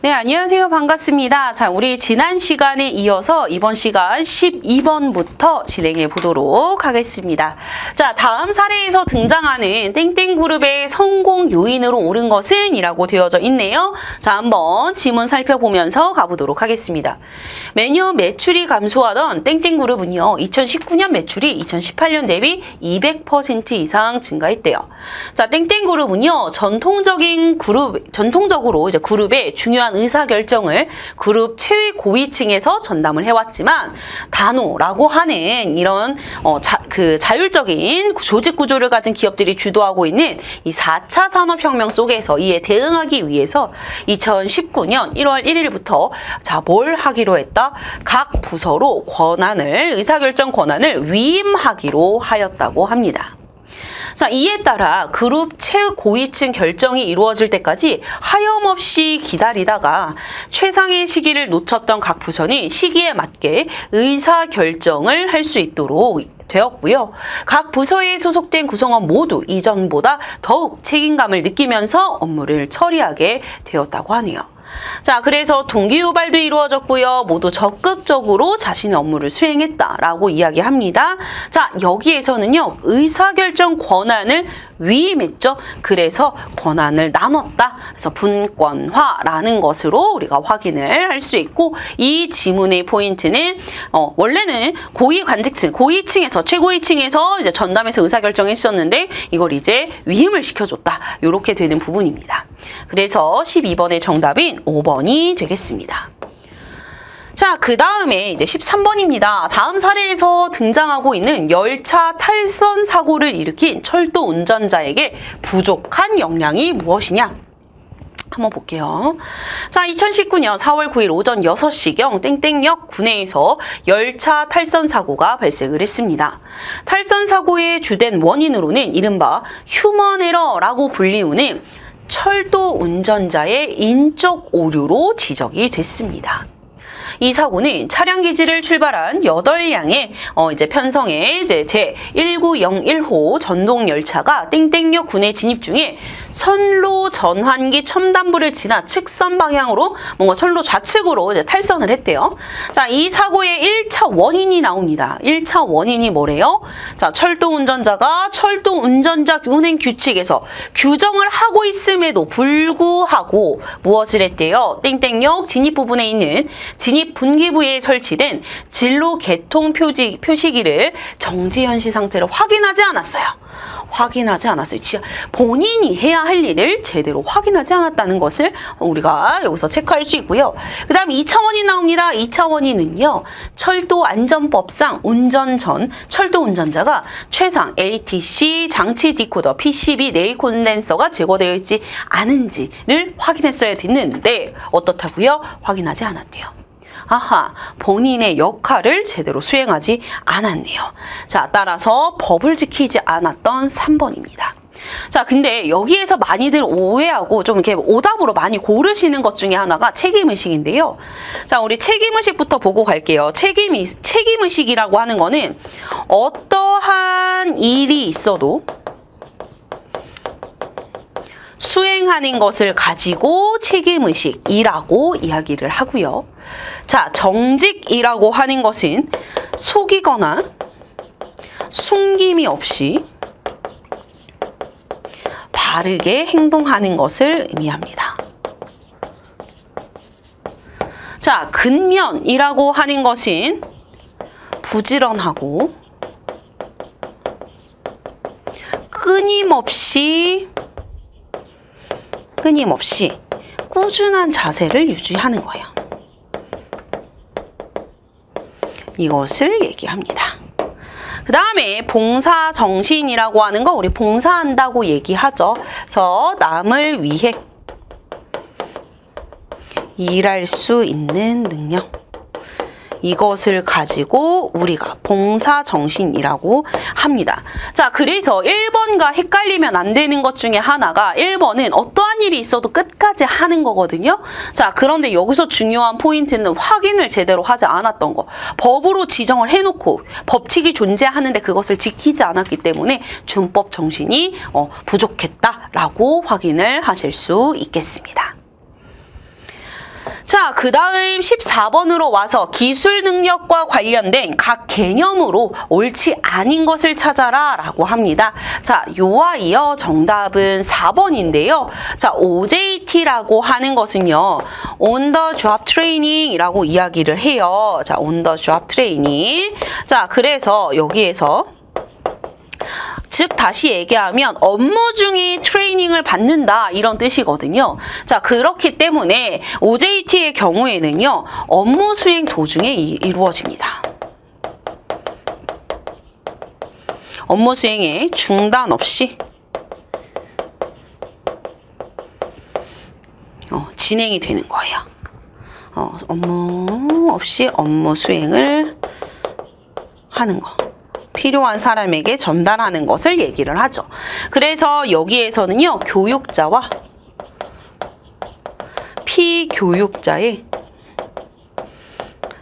네, 안녕하세요. 반갑습니다. 자, 우리 지난 시간에 이어서 이번 시간 12번부터 진행해 보도록 하겠습니다. 자, 다음 사례에서 등장하는 땡땡그룹의 성공 요인으로 옳은 것은? 이라고 되어져 있네요. 자, 한번 지문 살펴보면서 가보도록 하겠습니다. 매년 매출이 감소하던 땡땡그룹은요, 2019년 매출이 2018년 대비 200% 이상 증가했대요. 자, 땡땡그룹은요, 전통적으로 이제 그룹의 중요한 의사결정을 그룹 최고위층에서 전담을 해왔지만 단호라고 하는 이런 자율적인 조직 구조를 가진 기업들이 주도하고 있는 이 4차 산업혁명 속에서 이에 대응하기 위해서 2019년 1월 1일부터 자, 뭘 하기로 했다? 각 부서로 의사결정 권한을 위임하기로 하였다고 합니다. 자, 이에 따라 그룹 최고위층 결정이 이루어질 때까지 하염없이 기다리다가 최상의 시기를 놓쳤던 각 부서는 시기에 맞게 의사결정을 할 수 있도록 되었고요. 각 부서에 소속된 구성원 모두 이전보다 더욱 책임감을 느끼면서 업무를 처리하게 되었다고 하네요. 자, 그래서 동기유발도 이루어졌고요. 모두 적극적으로 자신의 업무를 수행했다라고 이야기합니다. 자, 여기에서는요, 의사결정 권한을 위임했죠. 그래서 권한을 나눴다. 그래서 분권화라는 것으로 우리가 확인을 할 수 있고, 이 지문의 포인트는 원래는 고위층에서 최고위층에서 이제 전담해서 의사결정했었는데 이걸 이제 위임을 시켜줬다. 이렇게 되는 부분입니다. 그래서 12번의 정답인 5번이 되겠습니다. 자, 그 다음에 이제 13번입니다. 다음 사례에서 등장하고 있는 열차 탈선 사고를 일으킨 철도 운전자에게 부족한 역량이 무엇이냐? 한번 볼게요. 자, 2019년 4월 9일 오전 6시경 땡땡역 구내에서 열차 탈선 사고가 발생을 했습니다. 탈선 사고의 주된 원인으로는 이른바 휴먼 에러라고 불리우는 철도 운전자의 인적 오류로 지적이 됐습니다. 이 사고는 차량 기지를 출발한 8량의 이제 편성의 이제 제1901호 전동 열차가 땡땡역 구내 진입 중에 선로 전환기 첨단부를 지나 측선 방향으로 뭔가 선로 좌측으로 이제 탈선을 했대요. 자, 이 사고의 1차 원인이 나옵니다. 1차 원인이 뭐래요? 자, 철도 운전자가 철도 운전자 운행 규칙에서 규정을 하고 있음에도 불구하고 무엇을 했대요? 땡땡역 진입 부분에 있는 진입 분기부에 설치된 진로 개통 표시기를 정지현시 상태로 확인하지 않았어요. 본인이 해야 할 일을 제대로 확인하지 않았다는 것을 우리가 여기서 체크할 수 있고요. 그 다음 2차 원인 나옵니다. 2차 원인은요, 철도안전법상 운전 전 철도 운전자가 최상 ATC, 장치 디코더, PCB, 네이 콘덴서가 제거되어 있지 않은지를 확인했어야 됐는데 어떻다고요? 확인하지 않았대요. 아하, 본인의 역할을 제대로 수행하지 않았네요. 자, 따라서 법을 지키지 않았던 3번입니다. 자, 근데 여기에서 많이들 오해하고 좀 이렇게 오답으로 많이 고르시는 것 중에 하나가 책임의식인데요. 자, 우리 책임의식부터 보고 갈게요. 책임의식이라고 하는 거는 어떠한 일이 있어도 수행하는 것을 가지고 책임의식이라고 이야기를 하고요. 자, 정직이라고 하는 것은 속이거나 숨김이 없이 바르게 행동하는 것을 의미합니다. 자, 근면이라고 하는 것은 부지런하고 끊임없이 꾸준한 자세를 유지하는 거예요. 이것을 얘기합니다. 그 다음에 봉사정신이라고 하는 거 우리 봉사한다고 얘기하죠. 그래서 남을 위해 일할 수 있는 능력. 이것을 가지고 우리가 봉사정신이라고 합니다. 자, 그래서 1번과 헷갈리면 안 되는 것 중에 하나가 1번은 어떠한 일이 있어도 끝까지 하는 거거든요. 자, 그런데 여기서 중요한 포인트는 확인을 제대로 하지 않았던 거. 법으로 지정을 해놓고 법칙이 존재하는데 그것을 지키지 않았기 때문에 준법 정신이 부족했다라고 확인을 하실 수 있겠습니다. 자, 그 다음 14번으로 와서 기술 능력과 관련된 각 개념으로 옳지 아닌 것을 찾아라 라고 합니다. 자, 요와 이어 정답은 4번인데요. 자, OJT라고 하는 것은요, On the Job Training 이라고 이야기를 해요. 자, On the Job Training. 자, 그래서 여기에서 즉 다시 얘기하면 업무 중에 트레이닝을 받는다 이런 뜻이거든요. 자, 그렇기 때문에 OJT의 경우에는요, 업무 수행 도중에 이루어집니다. 업무 수행에 중단 없이 진행이 되는 거예요. 업무 없이 업무 수행을 하는 거. 필요한 사람에게 전달하는 것을 얘기를 하죠. 그래서 여기에서는요, 교육자와 피교육자의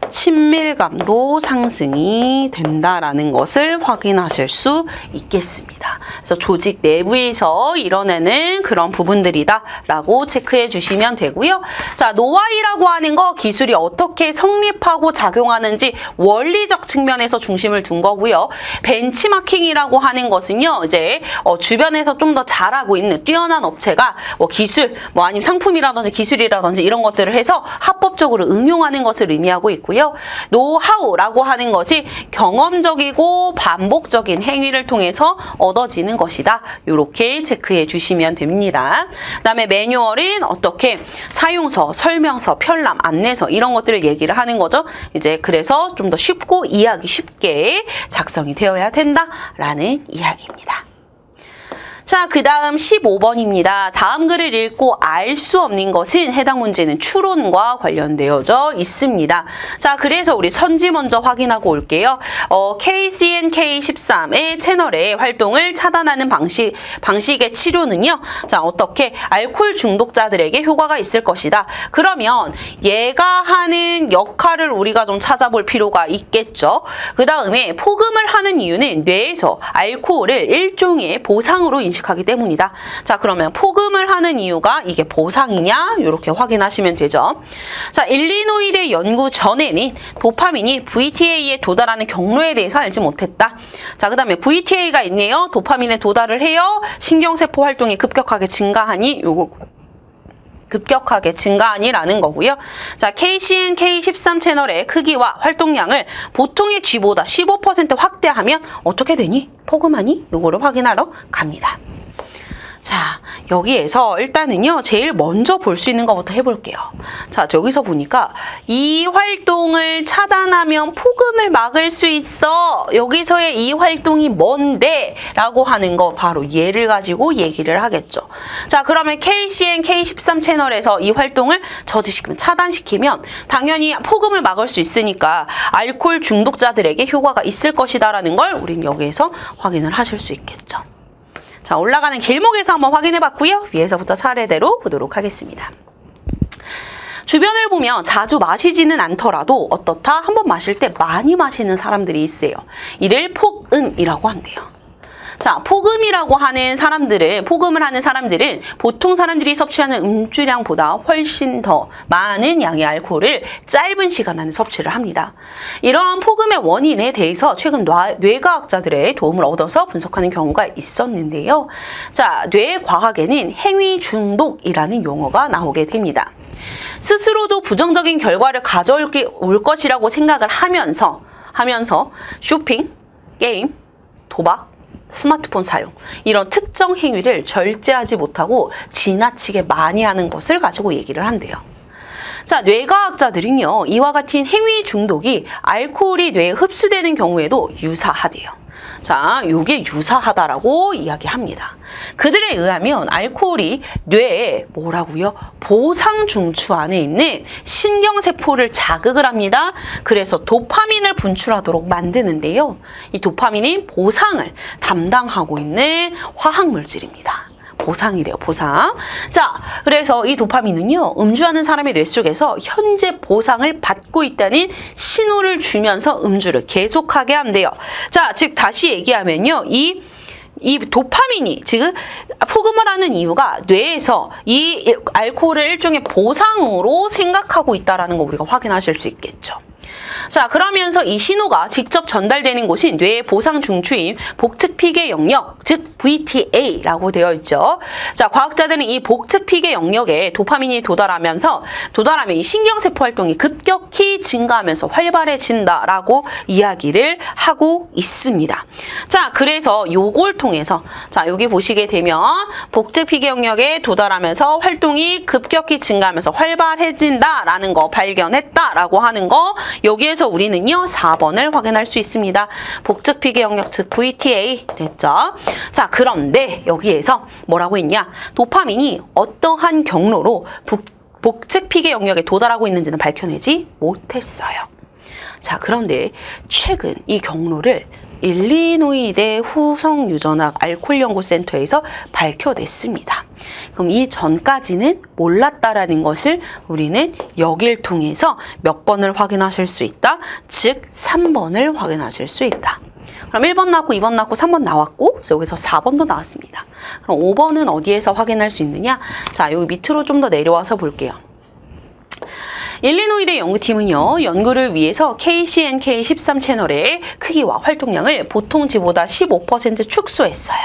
친밀감도 상승이 된다라는 것을 확인하실 수 있겠습니다. 그래서 조직 내부에서 일어나는 그런 부분들이다라고 체크해 주시면 되고요. 자, 노화이라고 하는 거 기술이 어떻게 성립하고 작용하는지 원리적 측면에서 중심을 둔 거고요. 벤치마킹이라고 하는 것은요, 이제 주변에서 좀 더 잘하고 있는 뛰어난 업체가 기술, 아니면 상품이라든지 기술이라든지 이런 것들을 해서 합법적으로 응용하는 것을 의미하고 있고요. 노하우라고 하는 것이 경험적이고 반복적인 행위를 통해서 얻어지는 것이다. 이렇게 체크해 주시면 됩니다. 그 다음에 매뉴얼은 어떻게 사용서, 설명서, 편람, 안내서 이런 것들을 얘기를 하는 거죠. 이제 그래서 좀 더 쉽고 이해하기 쉽게 작성이 되어야 된다라는 이야기입니다. 자, 그 다음 15번입니다. 다음 글을 읽고 알 수 없는 것은 해당 문제는 추론과 관련되어져 있습니다. 자, 그래서 우리 선지 먼저 확인하고 올게요. KCNK13의 채널의 활동을 차단하는 방식의 치료는요. 자, 어떻게 알코올 중독자들에게 효과가 있을 것이다. 그러면 얘가 하는 역할을 우리가 좀 찾아볼 필요가 있겠죠. 그 다음에 포금을 하는 이유는 뇌에서 알코올을 일종의 보상으로 인식하기 때문이다. 자, 그러면 포금을 하는 이유가 이게 보상이냐? 이렇게 확인하시면 되죠. 자, 일리노이대 연구 전에는 도파민이 VTA에 도달하는 경로에 대해서 알지 못했다. 자, 그 다음에 VTA가 있네요. 도파민에 도달을 해요. 신경세포 활동이 급격하게 증가하니라는 거고요. 자, KCN-K13 채널의 크기와 활동량을 보통의 G보다 15% 확대하면 어떻게 되니? 포금하니? 요거를 확인하러 갑니다. 자, 여기에서 일단은요, 제일 먼저 볼 수 있는 것부터 해볼게요. 자, 여기서 보니까 이 활동을 차단하면 포금을 막을 수 있어. 여기서의 이 활동이 뭔데? 라고 하는 거 바로 얘를 가지고 얘기를 하겠죠. 자, 그러면 KCN K13 채널에서 이 활동을 저지시키면, 차단시키면 당연히 포금을 막을 수 있으니까 알코올 중독자들에게 효과가 있을 것이다라는 걸 우린 여기에서 확인을 하실 수 있겠죠. 자, 올라가는 길목에서 한번 확인해 봤고요. 위에서부터 차례대로 보도록 하겠습니다. 주변을 보면 자주 마시지는 않더라도 어떻다? 한번 마실 때 많이 마시는 사람들이 있어요. 이를 폭음이라고 한대요. 자, 포금을 하는 사람들은 보통 사람들이 섭취하는 음주량보다 훨씬 더 많은 양의 알코올을 짧은 시간 안에 섭취를 합니다. 이러한 포금의 원인에 대해서 최근 뇌과학자들의 도움을 얻어서 분석하는 경우가 있었는데요. 자, 뇌과학에는 행위 중독이라는 용어가 나오게 됩니다. 스스로도 부정적인 결과를 가져올 것이라고 생각을 하면서 쇼핑, 게임, 도박, 스마트폰 사용 이런 특정 행위를 절제하지 못하고 지나치게 많이 하는 것을 가지고 얘기를 한대요. 자, 뇌과학자들은요, 이와 같은 행위 중독이 알코올이 뇌에 흡수되는 경우에도 유사하대요. 자, 이게 유사하다라고 이야기합니다. 그들에 의하면 알코올이 뇌에 보상 중추 안에 있는 신경세포를 자극을 합니다. 그래서 도파민을 분출하도록 만드는데요. 이 도파민이 보상을 담당하고 있는 화학물질입니다. 보상이래요, 보상. 자, 그래서 이 도파민은요, 음주하는 사람의 뇌 속에서 현재 보상을 받고 있다는 신호를 주면서 음주를 계속하게 한대요. 자, 즉 다시 얘기하면요, 이 이 도파민이 지금 포금을 하는 이유가 뇌에서 이 알코올을 일종의 보상으로 생각하고 있다는 거 우리가 확인하실 수 있겠죠. 자, 그러면서 이 신호가 직접 전달되는 곳인 뇌의 보상 중추인 복측피계 영역, 즉 VTA라고 되어 있죠. 자, 과학자들은 이 복측피계 영역에 도파민이 도달하면 이 신경세포 활동이 급격히 증가하면서 활발해진다라고 이야기를 하고 있습니다. 자, 그래서 요걸 통해서 자, 여기 보시게 되면 복측피계 영역에 도달하면서 활동이 급격히 증가하면서 활발해진다라는 거 발견했다라고 하는 거 여기에서 우리는요 4번을 확인할 수 있습니다. 복측피계 영역 즉 VTA 됐죠? 자, 그런데 여기에서 뭐라고 했냐? 도파민이 어떠한 경로로 복측피계 영역에 도달하고 있는지는 밝혀내지 못했어요. 자, 그런데 최근 이 경로를 일리노이대 후성유전학 알코올연구센터에서 밝혀냈습니다. 그럼 이 전까지는 몰랐다라는 것을 우리는 여기를 통해서 몇 번을 확인하실 수 있다? 즉 3번을 확인하실 수 있다. 그럼 1번 나왔고 2번 나왔고 3번 나왔고 그래서 여기서 4번도 나왔습니다. 그럼 5번은 어디에서 확인할 수 있느냐? 자, 여기 밑으로 좀 더 내려와서 볼게요. 일리노이대 연구팀은요, 연구를 위해서 KCNK 13 채널의 크기와 활동량을 보통지보다 15% 축소했어요.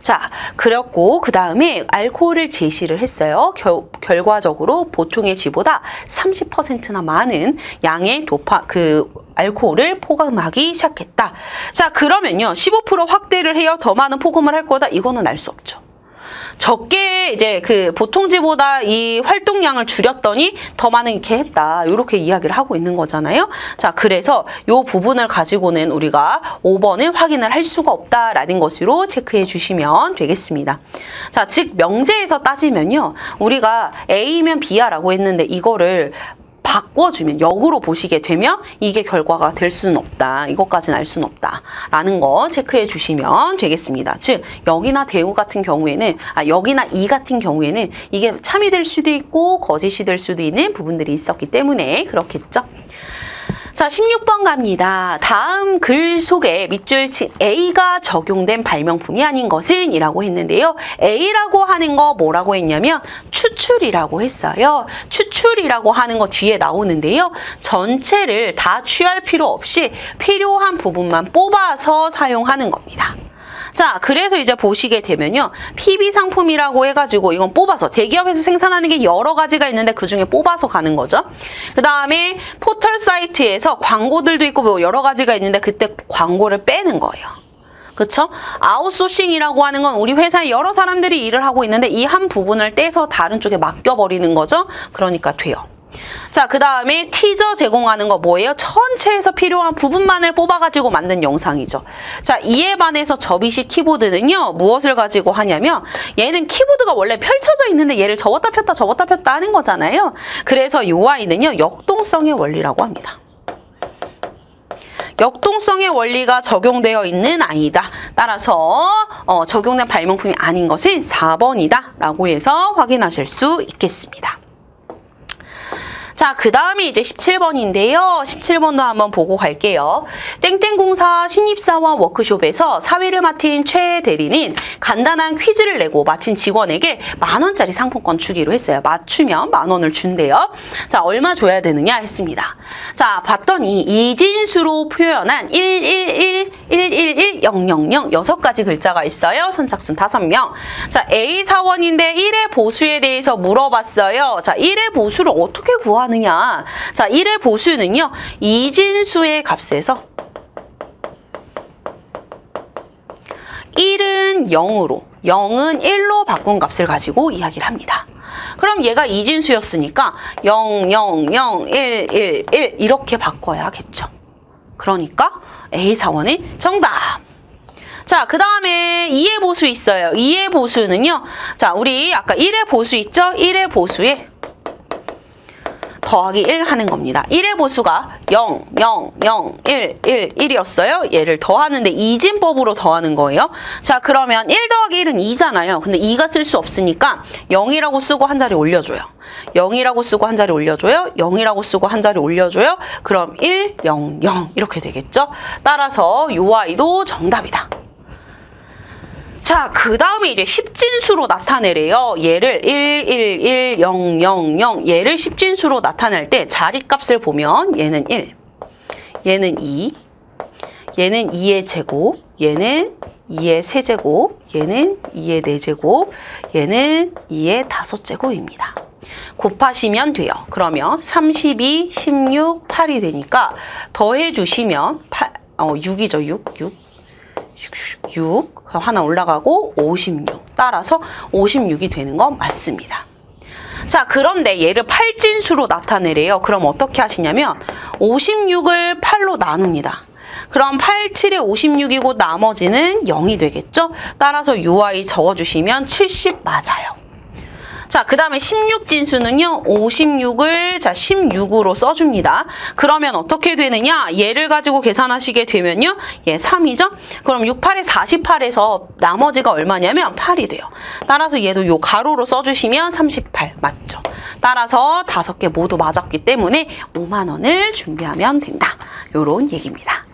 자, 그랬고 그 다음에 알코올을 제시를 했어요. 결과적으로 보통의 쥐보다 30%나 많은 양의 알코올을 포함하기 시작했다. 자, 그러면요 15% 확대를 해요. 더 많은 포금을 할 거다. 이거는 알 수 없죠. 적게 이제 보통지보다 이 활동량을 줄였더니 더 많은 게 했다. 이렇게 이야기를 하고 있는 거잖아요. 자, 그래서 이 부분을 가지고는 우리가 5번을 확인을 할 수가 없다라는 것으로 체크해 주시면 되겠습니다. 자, 즉 명제에서 따지면요. 우리가 A면 B야라고 했는데 이거를 바꿔주면 역으로 보시게 되면 이게 결과가 될 수는 없다. 이것까지는 알 수는 없다. 라는 거 체크해 주시면 되겠습니다. 즉 여기나 대우 같은 경우에는 여기나 이 같은 경우에는 이게 참이 될 수도 있고 거짓이 될 수도 있는 부분들이 있었기 때문에 그렇겠죠. 자, 16번 갑니다. 다음 글 속에 밑줄 친 A가 적용된 발명품이 아닌 것은? 이라고 했는데요. A라고 하는 거 뭐라고 했냐면 추출이라고 했어요. 추출이라고 하는 거 뒤에 나오는데요. 전체를 다 취할 필요 없이 필요한 부분만 뽑아서 사용하는 겁니다. 자, 그래서 이제 보시게 되면요. PB 상품이라고 해가지고 이건 뽑아서 대기업에서 생산하는 게 여러 가지가 있는데 그중에 뽑아서 가는 거죠. 그 다음에 포털 사이트에서 광고들도 있고 뭐 여러 가지가 있는데 그때 광고를 빼는 거예요. 그쵸? 아웃소싱이라고 하는 건 우리 회사에 여러 사람들이 일을 하고 있는데 이 한 부분을 떼서 다른 쪽에 맡겨버리는 거죠. 그러니까 돼요. 자, 그 다음에 티저 제공하는 거 뭐예요? 전체에서 필요한 부분만을 뽑아가지고 만든 영상이죠. 자, 이에 반해서 접이식 키보드는요, 무엇을 가지고 하냐면 얘는 키보드가 원래 펼쳐져 있는데 얘를 접었다 폈다 하는 거잖아요. 그래서 이 아이는요, 역동성의 원리라고 합니다. 역동성의 원리가 적용되어 있는 아이다. 따라서 적용된 발명품이 아닌 것은 4번이다 라고 해서 확인하실 수 있겠습니다. 자, 그 다음에 이제 17번인데요. 17번도 한번 보고 갈게요. 땡땡공사 신입사원 워크숍에서 사회를 맡은 최 대리는 간단한 퀴즈를 내고 마친 직원에게 10,000원짜리 상품권 주기로 했어요. 맞추면 10,000원을 준대요. 자, 얼마 줘야 되느냐 했습니다. 자, 봤더니 이진수로 표현한 111, 111, 000 6가지 글자가 있어요. 선착순 5명. 자, A 사원인데 1의 보수에 대해서 물어봤어요. 자, 1의 보수를 어떻게 구하느냐? 자, 1의 보수는요, 이진수의 값에서 1은 0으로, 0은 1로 바꾼 값을 가지고 이야기를 합니다. 그럼 얘가 이진수였으니까 0, 0, 0, 1, 1, 1 이렇게 바꿔야겠죠. 그러니까 A 사원의 정답. 자, 그 다음에 2의 보수 있어요. 2의 보수는요, 자, 우리 아까 1의 보수 있죠? 1의 보수에 더하기 1 하는 겁니다. 1의 보수가 0, 0, 0, 1, 1, 1이었어요. 얘를 더하는데 이진법으로 더하는 거예요. 자, 그러면 1 더하기 1은 2잖아요. 근데 2가 쓸 수 없으니까 0이라고 쓰고 한 자리 올려줘요. 0이라고 쓰고 한 자리 올려줘요. 0이라고 쓰고 한 자리 올려줘요. 그럼 1, 0, 0 이렇게 되겠죠. 따라서 요 아이도 정답이다. 자, 그 다음에 이제 십진수로 나타내래요. 얘를 1, 1, 1, 0, 0, 0. 얘를 십진수로 나타낼 때 자리값을 보면 얘는 1, 얘는 2, 얘는 2의 제곱, 얘는 2의 세제곱, 얘는 2의 4제곱, 얘는 2의 5제곱입니다. 곱하시면 돼요. 그러면 32, 16, 8이 되니까 더해주시면 6이죠. 6 하나 올라가고 56. 따라서 56이 되는 건 맞습니다. 자, 그런데 얘를 8진수로 나타내래요. 그럼 어떻게 하시냐면 56을 8로 나눕니다. 그럼 8, 7에 56이고 나머지는 0이 되겠죠? 따라서 이 아이 적어주시면 70 맞아요. 자, 그 다음에 16진수는요. 56을 16으로 써줍니다. 그러면 어떻게 되느냐? 얘를 가지고 계산하시게 되면요. 얘 3이죠? 그럼 6, 8에 48에서 나머지가 얼마냐면 8이 돼요. 따라서 얘도 요 가로로 써주시면 38 맞죠? 따라서 5개 모두 맞았기 때문에 5만 원을 준비하면 된다. 요런 얘기입니다.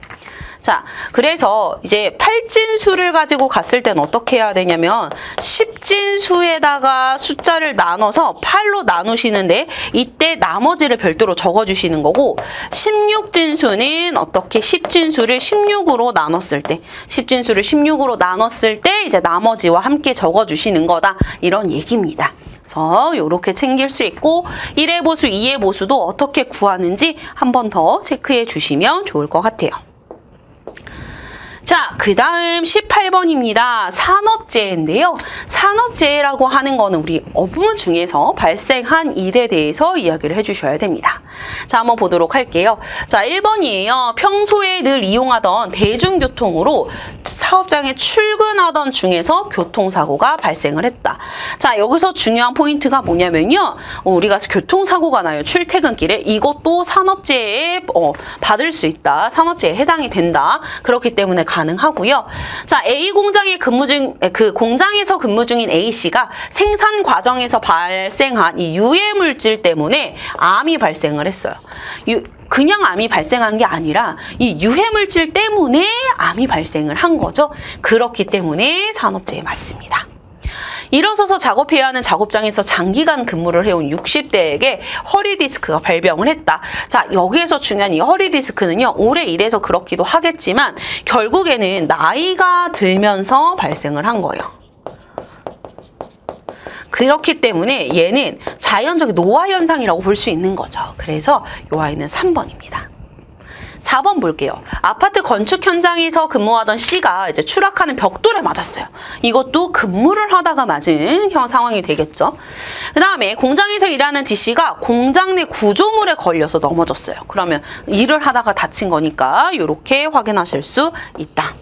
자, 그래서 이제 8진수를 가지고 갔을 땐 어떻게 해야 되냐면 10진수에다가 숫자를 나눠서 8로 나누시는데 이때 나머지를 별도로 적어주시는 거고 16진수는 어떻게 10진수를 16으로 나눴을 때 10진수를 16으로 나눴을 때 이제 나머지와 함께 적어주시는 거다. 이런 얘기입니다. 그래서 이렇게 챙길 수 있고 1의 보수, 2의 보수도 어떻게 구하는지 한 번 더 체크해 주시면 좋을 것 같아요. 자, 그 다음 18번입니다. 산업재해인데요. 산업재해라고 하는 거는 우리 업무 중에서 발생한 일에 대해서 이야기를 해주셔야 됩니다. 자, 한번 보도록 할게요. 자, 1번이에요. 평소에 늘 이용하던 대중교통으로 사업장에 출근하던 중에서 교통사고가 발생을 했다. 자, 여기서 중요한 포인트가 뭐냐면요. 우리가 교통사고가 나요. 출퇴근길에. 이것도 산업재해에 받을 수 있다. 산업재해에 해당이 된다. 그렇기 때문에 가능하고요. 자, A 공장에 공장에서 근무 중인 A씨가 생산 과정에서 발생한 이 유해 물질 때문에 암이 발생을 했어요. 그냥 암이 발생한 게 아니라 이 유해 물질 때문에 암이 발생을 한 거죠. 그렇기 때문에 산업재해 맞습니다. 일어서서 작업해야 하는 작업장에서 장기간 근무를 해온 60대에게 허리디스크가 발병을 했다. 자, 여기에서 중요한 이 허리디스크는요. 오래 일해서 그렇기도 하겠지만 결국에는 나이가 들면서 발생을 한 거예요. 그렇기 때문에 얘는 자연적 노화 현상이라고 볼 수 있는 거죠. 그래서 이 아이는 3번입니다. 4번 볼게요. 아파트 건축 현장에서 근무하던 C가 이제 추락하는 벽돌에 맞았어요. 이것도 근무를 하다가 맞은 상황이 되겠죠. 그 다음에 공장에서 일하는 D씨가 공장 내 구조물에 걸려서 넘어졌어요. 그러면 일을 하다가 다친 거니까 이렇게 확인하실 수 있다.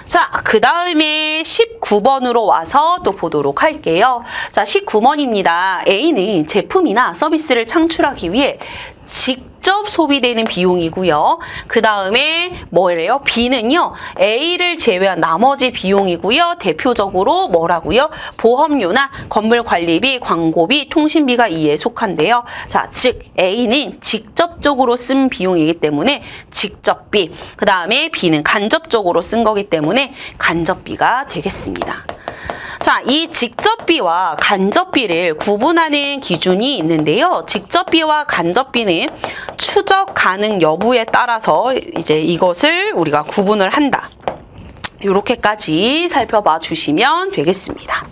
자, 그 다음에 19번으로 와서 또 보도록 할게요. 자, 19번입니다. A는 제품이나 서비스를 창출하기 위해 직접 소비되는 비용이고요. 그 다음에 뭐래요? B는요. A를 제외한 나머지 비용이고요. 대표적으로 뭐라고요? 보험료나 건물관리비, 광고비, 통신비가 이에 속한데요. 자, 즉 A는 직접적으로 쓴 비용이기 때문에 직접비, 그 다음에 B는 간접적으로 쓴 거기 때문에 간접비가 되겠습니다. 자, 이 직접비와 간접비를 구분하는 기준이 있는데요. 직접비와 간접비는 추적 가능 여부에 따라서 이제 이것을 우리가 구분을 한다. 이렇게까지 살펴봐 주시면 되겠습니다.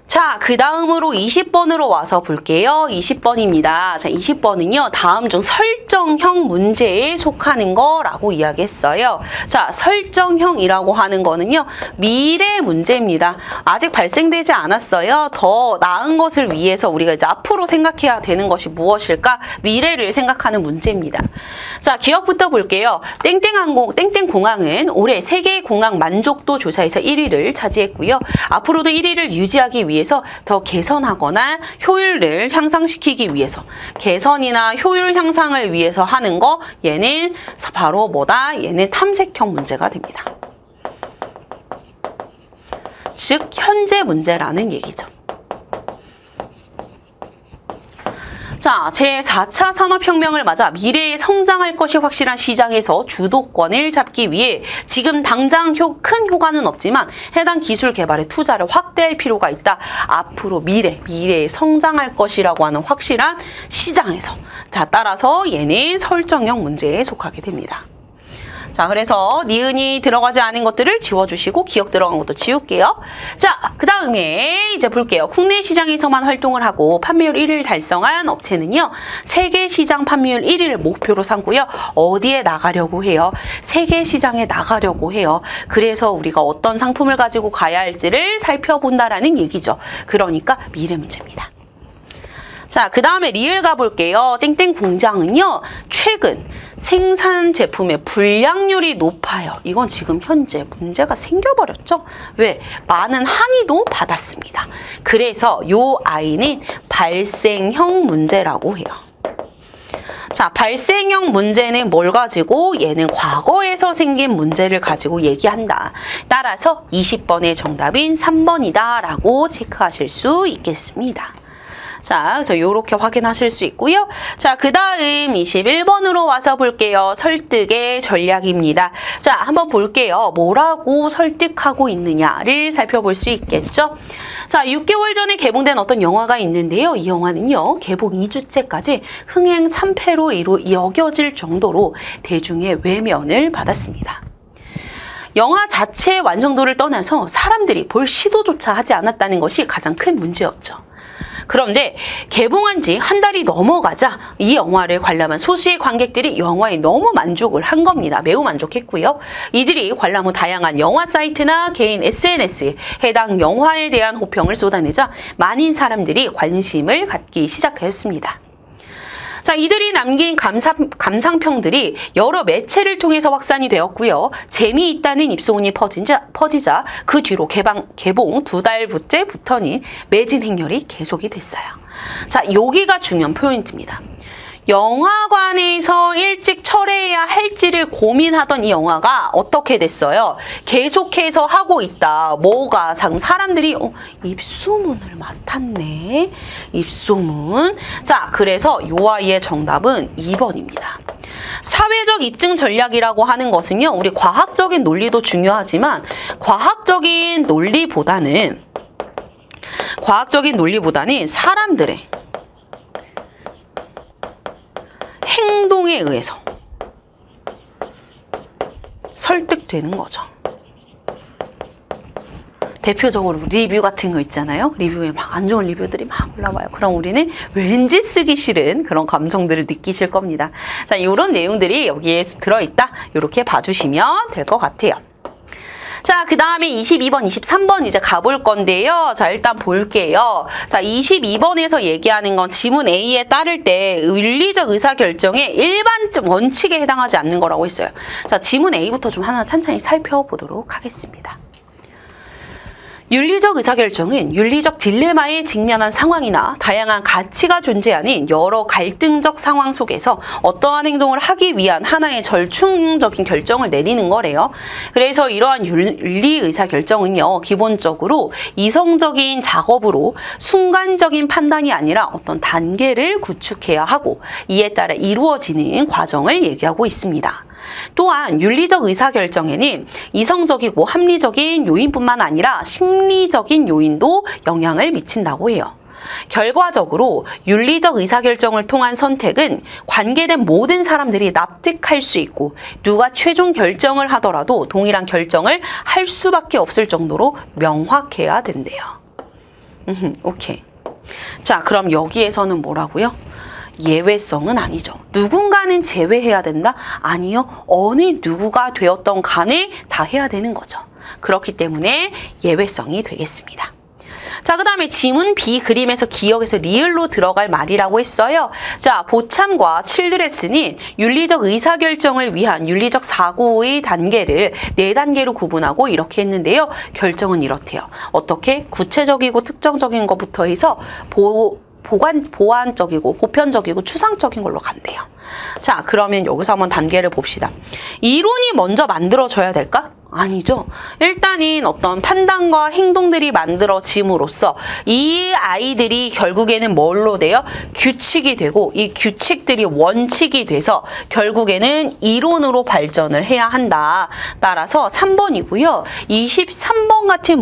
자, 그 다음으로 20번으로 와서 볼게요. 20번입니다. 자, 20번은요. 다음 중 설정형 문제에 속하는 거라고 이야기했어요. 자, 설정형이라고 하는 거는요. 미래 문제입니다. 아직 발생되지 않았어요. 더 나은 것을 위해서 우리가 이제 앞으로 생각해야 되는 것이 무엇일까? 미래를 생각하는 문제입니다. 자, 기억부터 볼게요. 땡땡공항은 올해 세계 공항 만족도 조사에서 1위를 차지했고요. 앞으로도 1위를 유지하기 위해서 더 개선하거나 효율을 향상시키기 위해서 개선이나 효율 향상을 위해서 하는 거 얘는 바로 뭐다? 얘는 탐색형 문제가 됩니다. 즉 현재 문제라는 얘기죠. 자, 제4차 산업혁명을 맞아 미래에 성장할 것이 확실한 시장에서 주도권을 잡기 위해 지금 당장 큰 효과는 없지만 해당 기술 개발에 투자를 확대할 필요가 있다. 앞으로 미래에 성장할 것이라고 하는 확실한 시장에서. 자, 따라서 얘는 설정형 문제에 속하게 됩니다. 자, 그래서 니은이 들어가지 않은 것들을 지워주시고 기억 들어간 것도 지울게요. 자, 그 다음에 이제 볼게요. 국내 시장에서만 활동을 하고 판매율 1위를 달성한 업체는요. 세계 시장 판매율 1위를 목표로 삼고요. 어디에 나가려고 해요? 세계 시장에 나가려고 해요. 그래서 우리가 어떤 상품을 가지고 가야 할지를 살펴본다라는 얘기죠. 그러니까 미래 문제입니다. 자, 그 다음에 리을 가볼게요. 땡땡 공장은요. 최근 생산 제품의 불량률이 높아요. 이건 지금 현재 문제가 생겨버렸죠. 왜? 많은 항의도 받았습니다. 그래서 요 아이는 발생형 문제라고 해요. 자, 발생형 문제는 뭘 가지고? 얘는 과거에서 생긴 문제를 가지고 얘기한다. 따라서 20번의 정답인 3번이다 라고 체크하실 수 있겠습니다. 자, 그래서 이렇게 확인하실 수 있고요. 자, 그 다음 21번으로 와서 볼게요. 설득의 전략입니다. 자, 한번 볼게요. 뭐라고 설득하고 있느냐를 살펴볼 수 있겠죠. 자, 6개월 전에 개봉된 어떤 영화가 있는데요. 이 영화는요. 개봉 2주째까지 흥행 참패로 여겨질 정도로 대중의 외면을 받았습니다. 영화 자체의 완성도를 떠나서 사람들이 볼 시도조차 하지 않았다는 것이 가장 큰 문제였죠. 그런데 개봉한 지 한 달이 넘어가자 이 영화를 관람한 소수의 관객들이 영화에 너무 만족을 한 겁니다. 매우 만족했고요. 이들이 관람 후 다양한 영화 사이트나 개인 SNS에 해당 영화에 대한 호평을 쏟아내자 많은 사람들이 관심을 갖기 시작하였습니다. 자, 이들이 남긴 감상평들이 여러 매체를 통해서 확산이 되었고요. 재미있다는 입소문이 퍼지자 그 뒤로 개봉 2달째부터는 매진 행렬이 계속이 됐어요. 자, 여기가 중요한 포인트입니다. 영화관에서 일찍 철회해야 할지를 고민하던 이 영화가 어떻게 됐어요? 계속해서 하고 있다. 뭐가? 사람들이 입소문을 맡았네. 입소문. 자, 그래서 이 아이의 정답은 2번입니다. 사회적 입증 전략이라고 하는 것은요. 우리 과학적인 논리도 중요하지만 과학적인 논리보다는 사람들의 행동에 의해서 설득되는 거죠. 대표적으로 리뷰 같은 거 있잖아요. 리뷰에 막 안 좋은 리뷰들이 막 올라와요. 그럼 우리는 왠지 쓰기 싫은 그런 감정들을 느끼실 겁니다. 자, 이런 내용들이 여기에 들어있다. 이렇게 봐주시면 될 것 같아요. 자, 그 다음에 22번, 23번 이제 가볼 건데요. 자, 일단 볼게요. 자, 22번에서 얘기하는 건 지문 A에 따를 때 윤리적 의사결정의 일반적 원칙에 해당하지 않는 거라고 했어요. 자, 지문 A부터 좀 하나 천천히 살펴보도록 하겠습니다. 윤리적 의사결정은 윤리적 딜레마에 직면한 상황이나 다양한 가치가 존재하는 여러 갈등적 상황 속에서 어떠한 행동을 하기 위한 하나의 절충적인 결정을 내리는 거래요. 그래서 이러한 윤리 의사결정은요, 기본적으로 이성적인 작업으로 순간적인 판단이 아니라 어떤 단계를 구축해야 하고 이에 따라 이루어지는 과정을 얘기하고 있습니다. 또한 윤리적 의사결정에는 이성적이고 합리적인 요인뿐만 아니라 심리적인 요인도 영향을 미친다고 해요. 결과적으로 윤리적 의사결정을 통한 선택은 관계된 모든 사람들이 납득할 수 있고 누가 최종 결정을 하더라도 동일한 결정을 할 수밖에 없을 정도로 명확해야 된대요. 오케이. 자, 그럼 여기에서는 뭐라고요? 예외성은 아니죠. 누군가는 제외해야 된다? 아니요. 어느 누구가 되었던 간에 다 해야 되는 거죠. 그렇기 때문에 예외성이 되겠습니다. 자, 그 다음에 지문 B 그림에서 기억에서 리을로 들어갈 말이라고 했어요. 자, 보참과 칠드레스는 윤리적 의사결정을 위한 윤리적 사고의 단계를 4단계로 구분하고 이렇게 했는데요. 결정은 이렇대요. 어떻게? 구체적이고 특정적인 것부터 해서 보완적이고 보편적이고 추상적인 걸로 간대요. 자, 그러면 여기서 한번 단계를 봅시다. 이론이 먼저 만들어져야 될까? 아니죠. 일단은 어떤 판단과 행동들이 만들어짐으로써 이 아이들이 결국에는 뭘로 돼요? 규칙이 되고 이 규칙들이 원칙이 돼서 결국에는 이론으로 발전을 해야 한다. 따라서 3번이고요. 23번 같은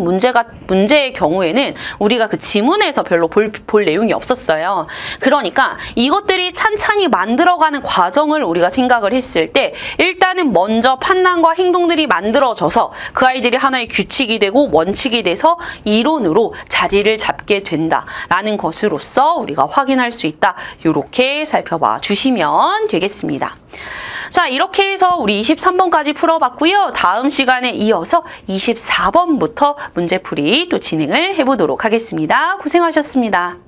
문제의 경우에는 우리가 그 지문에서 별로 볼 내용이 없었어요. 그러니까 이것들이 찬찬히 만들어가는 과정을 우리가 생각을 했을 때 일단은 먼저 판단과 행동들이 만들어져서 그 아이들이 하나의 규칙이 되고 원칙이 돼서 이론으로 자리를 잡게 된다라는 것으로서 우리가 확인할 수 있다. 이렇게 살펴봐 주시면 되겠습니다. 자, 이렇게 해서 우리 23번까지 풀어봤고요. 다음 시간에 이어서 24번부터 문제풀이 또 진행을 해보도록 하겠습니다. 고생하셨습니다.